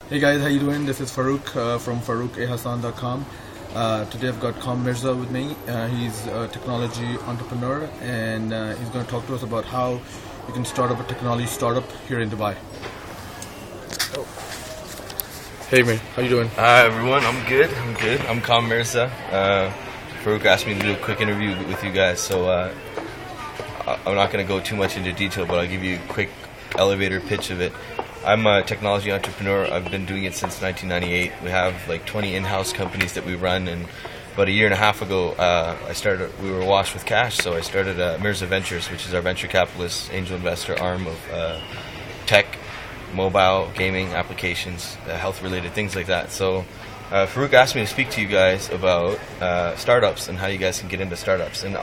Hey guys, how you doing? This is Farooq from FarooqHasan.com. Today I've got Mirza with me. He's a technology entrepreneur, and he's going to talk to us about how you can start up a technology startup here in Dubai. Hey man, how you doing? Hi everyone, I'm good. I'm Mirza. Farooq asked me to do a quick interview with you guys, so I'm not going to go too much into detail, but I'll give you a quick elevator pitch of it. I'm a technology entrepreneur. I've been doing it since 1998. We have like 20 in-house companies that we run, and about a year and a half ago, we were awash with cash, so I started Mirza Ventures, which is our venture capitalist angel investor arm of tech, mobile, gaming applications, health-related things like that. So Farooq asked me to speak to you guys about startups and how you guys can get into startups, and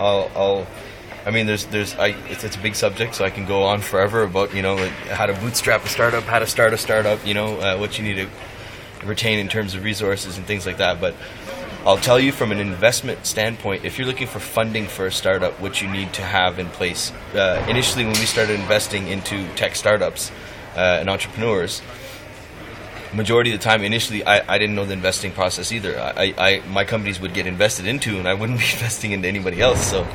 it's a big subject, so I can go on forever about like how to bootstrap a startup, how to start a startup, what you need to retain in terms of resources and things like that. But I'll tell you from an investment standpoint, if you're looking for funding for a startup, what you need to have in place. Initially, when we started investing into tech startups and entrepreneurs, majority of the time, initially, I didn't know the investing process either. My companies would get invested into, and I wouldn't be investing into anybody else. So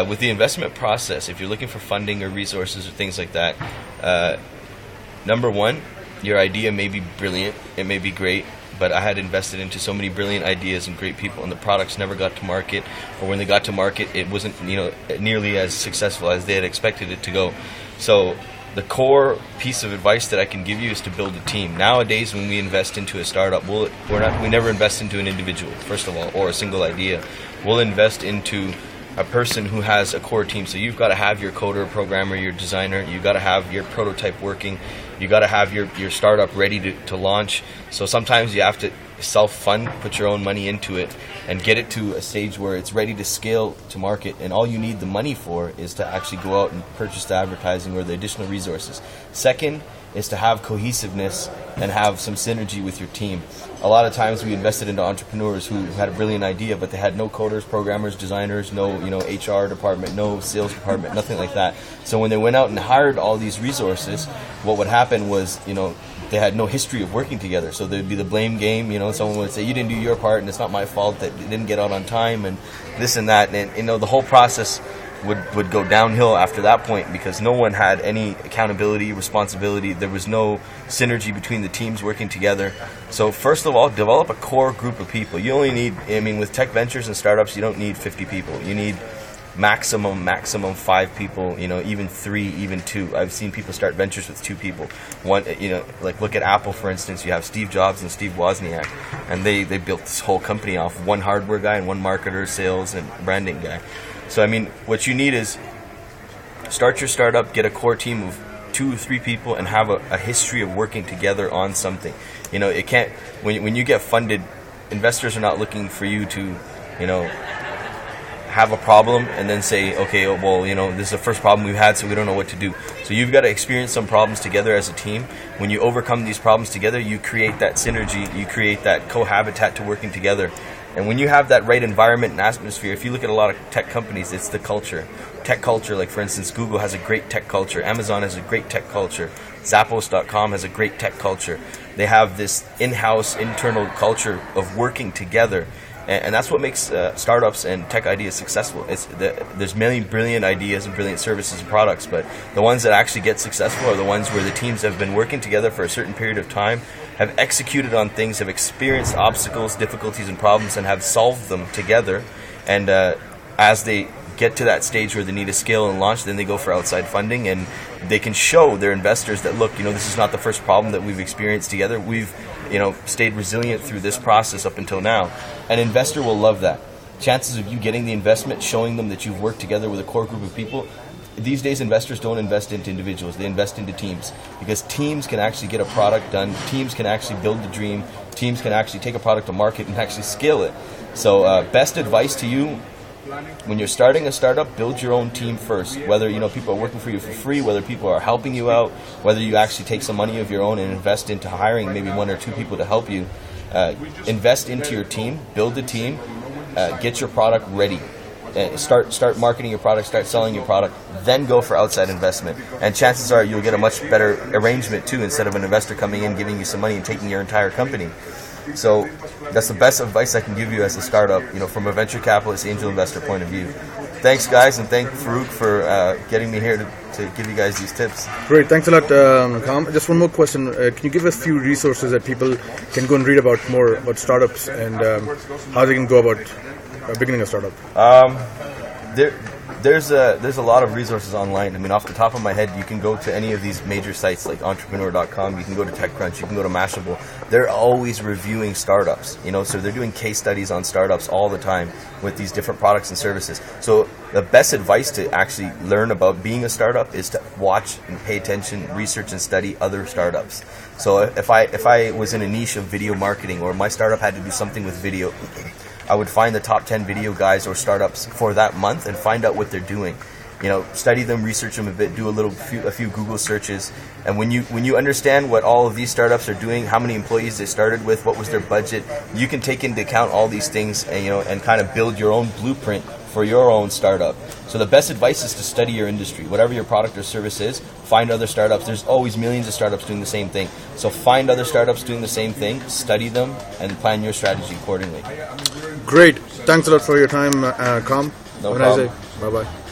with the investment process, if you're looking for funding or resources or things like that, number one, your idea may be brilliant, it may be great, but I had invested into so many brilliant ideas and great people, and the products never got to market, or when they got to market, it wasn't nearly as successful as they had expected it to go. So the core piece of advice that I can give you is to build a team. Nowadays, when we invest into a startup, we never invest into an individual, first of all, or a single idea. We'll invest into a person who has a core team. So you've got to have your coder, programmer, your designer. You've got to have your prototype working. You've got to have your startup ready to launch. So sometimes you have to self-fund, put your own money into it, and get it to a stage where it's ready to scale to market. And all you need the money for is to actually go out and purchase the advertising or the additional resources. Second is to have cohesiveness and have some synergy with your team. A lot of times we invested into entrepreneurs who had a brilliant idea, but they had no coders, programmers, designers, no HR department, no sales department, nothing like that. So when they went out and hired all these resources, what would happen was, they had no history of working together. So there'd be the blame game. Someone would say, you didn't do your part, and it's not my fault that it didn't get out on time, and this and that. And the whole process would go downhill after that point, because no one had any accountability, responsibility. There was no synergy between the teams working together. So first of all, develop a core group of people. You only need, with tech ventures and startups, you don't need 50 people. You need maximum 5 people, even 3, even 2. I've seen people start ventures with 2 people. One, like look at Apple, for instance. You have Steve Jobs and Steve Wozniak, and they built this whole company off one hardware guy and one marketer, sales, and branding guy. So what you need is start your startup, get a core team of 2 or 3 people, and have a history of working together on something. It can't, when you get funded, investors are not looking for you to, have a problem and then say, okay, well, this is the first problem we've had, so we don't know what to do. So you've got to experience some problems together as a team. When you overcome these problems together, you create that synergy, you create that cohabitat to working together. And when you have that right environment and atmosphere, if you look at a lot of tech companies, it's the culture. Tech culture, like for instance, Google has a great tech culture. Amazon has a great tech culture. Zappos.com has a great tech culture. They have this in-house, internal culture of working together. And that's what makes startups and tech ideas successful. There's many brilliant ideas and brilliant services and products, but the ones that actually get successful are the ones where the teams have been working together for a certain period of time, have executed on things, have experienced obstacles, difficulties, and problems, and have solved them together. And as they get to that stage where they need to scale and launch, then they go for outside funding, and they can show their investors that, look, this is not the first problem that we've experienced together. We've stayed resilient through this process up until now. An investor will love that. Chances of you getting the investment, showing them that you've worked together with a core group of people. These days, investors don't invest into individuals. They invest into teams, because teams can actually get a product done. Teams can actually build the dream. Teams can actually take a product to market and actually scale it. So best advice to you, when you're starting a startup, build your own team first. Whether people are working for you for free, whether people are helping you out, whether you actually take some money of your own and invest into hiring maybe 1 or 2 people to help you. Invest into your team, build a team, get your product ready. start marketing your product, start selling your product, then go for outside investment. And chances are you'll get a much better arrangement too, instead of an investor coming in, giving you some money and taking your entire company. So that's the best advice I can give you as a startup, from a venture capitalist, angel investor point of view. Thanks, guys, and thank Farooq for getting me here to give you guys these tips. Great, thanks a lot, Kam. Just one more question. Can you give us a few resources that people can go and read about more about startups and how they can go about beginning a startup? There's a lot of resources online. I mean, off the top of my head, you can go to any of these major sites like entrepreneur.com, you can go to TechCrunch, you can go to Mashable. They're always reviewing startups, so they're doing case studies on startups all the time with these different products and services. So the best advice to actually learn about being a startup is to watch and pay attention, research and study other startups. So if I was in a niche of video marketing, or my startup had to do something with video, I would find the top 10 video guys or startups for that month and find out what they're doing. Study them, research them a bit, do a few Google searches, and when you understand what all of these startups are doing, how many employees they started with, what was their budget, you can take into account all these things and kind of build your own blueprint for your own startup. So the best advice is to study your industry. Whatever your product or service is, find other startups. There's always millions of startups doing the same thing. So find other startups doing the same thing, study them, and plan your strategy accordingly. Great. Thanks a lot for your time, Kam. No problem. Bye-bye.